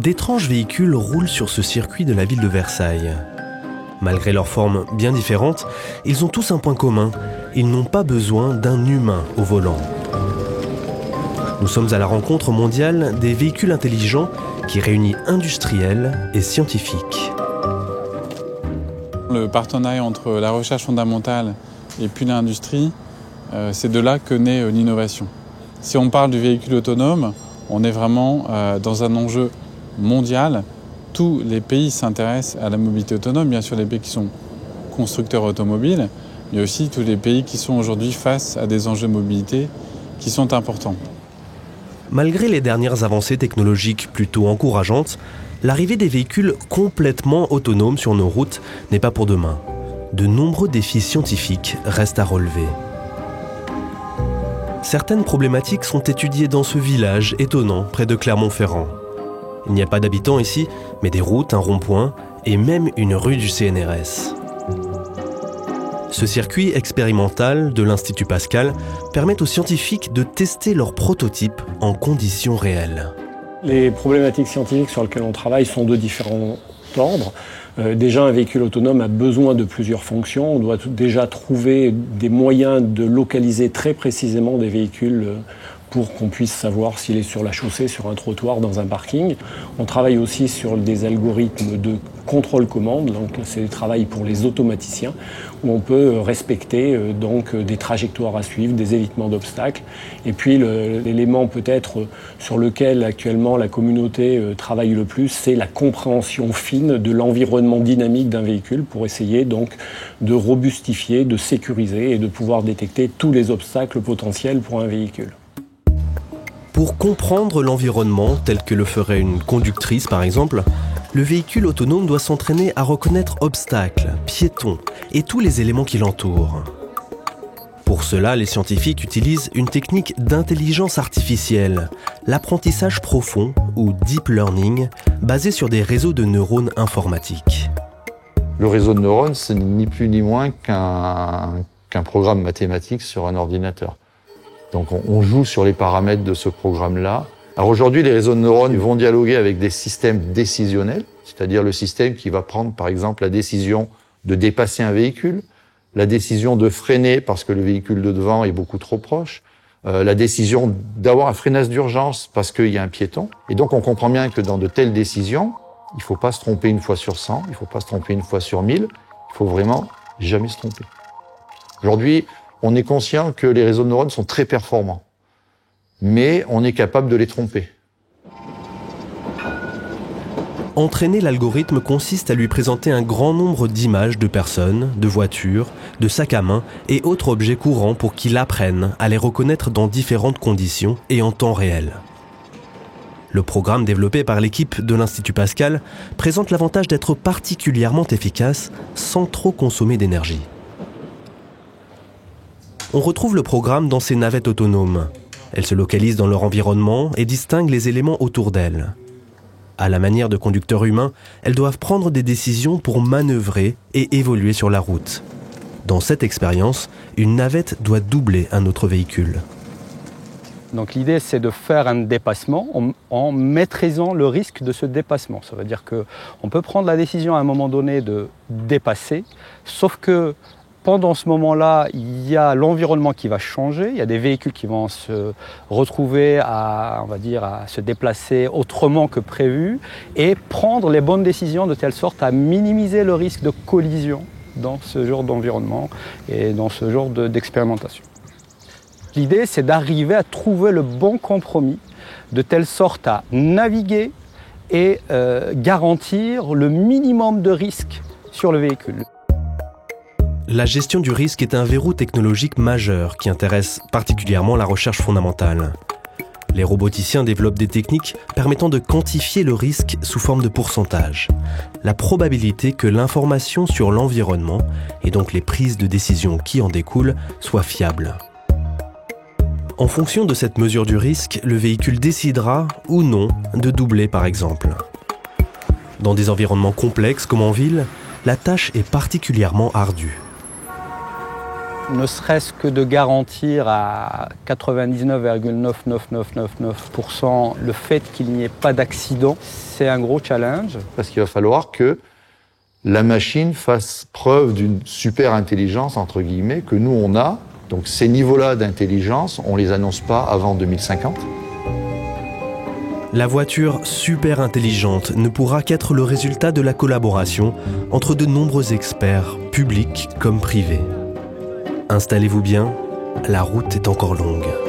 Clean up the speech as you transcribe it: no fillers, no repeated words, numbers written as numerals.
d'étranges véhicules roulent sur ce circuit de la ville de Versailles. Malgré leurs formes bien différentes, ils ont tous un point commun. Ils n'ont pas besoin d'un humain au volant. Nous sommes à la rencontre mondiale des véhicules intelligents qui réunit industriels et scientifiques. Le partenariat entre la recherche fondamentale et puis l'industrie, c'est de là que naît l'innovation. Si on parle du véhicule autonome, on est vraiment dans un enjeu mondial. Tous les pays s'intéressent à la mobilité autonome, bien sûr les pays qui sont constructeurs automobiles, mais aussi tous les pays qui sont aujourd'hui face à des enjeux de mobilité qui sont importants. Malgré les dernières avancées technologiques plutôt encourageantes, l'arrivée des véhicules complètement autonomes sur nos routes n'est pas pour demain. De nombreux défis scientifiques restent à relever. Certaines problématiques sont étudiées dans ce village étonnant près de Clermont-Ferrand. Il n'y a pas d'habitants ici, mais des routes, un rond-point et même une rue du CNRS. Ce circuit expérimental de l'Institut Pascal permet aux scientifiques de tester leurs prototypes en conditions réelles. Les problématiques scientifiques sur lesquelles on travaille sont de différents ordres. Déjà, un véhicule autonome a besoin de plusieurs fonctions. On doit déjà trouver des moyens de localiser très précisément des véhicules pour qu'on puisse savoir s'il est sur la chaussée, sur un trottoir, dans un parking. On travaille aussi sur des algorithmes de contrôle-commande, donc c'est le travail pour les automaticiens, où on peut respecter donc des trajectoires à suivre, des évitements d'obstacles. Et puis l'élément peut-être sur lequel actuellement la communauté travaille le plus, c'est la compréhension fine de l'environnement dynamique d'un véhicule pour essayer donc de robustifier, de sécuriser et de pouvoir détecter tous les obstacles potentiels pour un véhicule. Pour comprendre l'environnement tel que le ferait une conductrice par exemple, le véhicule autonome doit s'entraîner à reconnaître obstacles, piétons et tous les éléments qui l'entourent. Pour cela, les scientifiques utilisent une technique d'intelligence artificielle, l'apprentissage profond ou deep learning, basé sur des réseaux de neurones informatiques. Le réseau de neurones, c'est ni plus ni moins qu'un programme mathématique sur un ordinateur. Donc on joue sur les paramètres de ce programme-là. Alors aujourd'hui, les réseaux de neurones vont dialoguer avec des systèmes décisionnels, c'est-à-dire le système qui va prendre par exemple la décision de dépasser un véhicule, la décision de freiner parce que le véhicule de devant est beaucoup trop proche, la décision d'avoir un freinage d'urgence parce qu'il y a un piéton. Et donc on comprend bien que dans de telles décisions, il ne faut pas se tromper une fois sur 100, il ne faut pas se tromper une fois sur 1000, il faut vraiment jamais se tromper. Aujourd'hui, on est conscient que les réseaux de neurones sont très performants, mais on est capable de les tromper. Entraîner l'algorithme consiste à lui présenter un grand nombre d'images de personnes, de voitures, de sacs à main et autres objets courants pour qu'il apprenne à les reconnaître dans différentes conditions et en temps réel. Le programme développé par l'équipe de l'Institut Pascal présente l'avantage d'être particulièrement efficace sans trop consommer d'énergie. On retrouve le programme dans ces navettes autonomes. Elles se localisent dans leur environnement et distinguent les éléments autour d'elles. À la manière de conducteurs humains, elles doivent prendre des décisions pour manœuvrer et évoluer sur la route. Dans cette expérience, une navette doit doubler un autre véhicule. Donc l'idée, c'est de faire un dépassement en maîtrisant le risque de ce dépassement. Ça veut dire qu'on peut prendre la décision à un moment donné de dépasser, sauf que pendant ce moment-là, il y a l'environnement qui va changer, il y a des véhicules qui vont se retrouver à se déplacer autrement que prévu et prendre les bonnes décisions de telle sorte à minimiser le risque de collision dans ce genre d'environnement et dans ce genre d'expérimentation. L'idée, c'est d'arriver à trouver le bon compromis de telle sorte à naviguer et garantir le minimum de risque sur le véhicule. La gestion du risque est un verrou technologique majeur qui intéresse particulièrement la recherche fondamentale. Les roboticiens développent des techniques permettant de quantifier le risque sous forme de pourcentage. La probabilité que l'information sur l'environnement, et donc les prises de décision qui en découlent, soit fiable. En fonction de cette mesure du risque, le véhicule décidera ou non de doubler par exemple. Dans des environnements complexes comme en ville, la tâche est particulièrement ardue. ne serait-ce que de garantir à 99,99999% le fait qu'il n'y ait pas d'accident, c'est un gros challenge. Parce qu'il va falloir que la machine fasse preuve d'une super intelligence, entre guillemets, que nous on a. Donc ces niveaux-là d'intelligence, on les annonce pas avant 2050. La voiture super intelligente ne pourra qu'être le résultat de la collaboration entre de nombreux experts, publics comme privés. Installez-vous bien, la route est encore longue.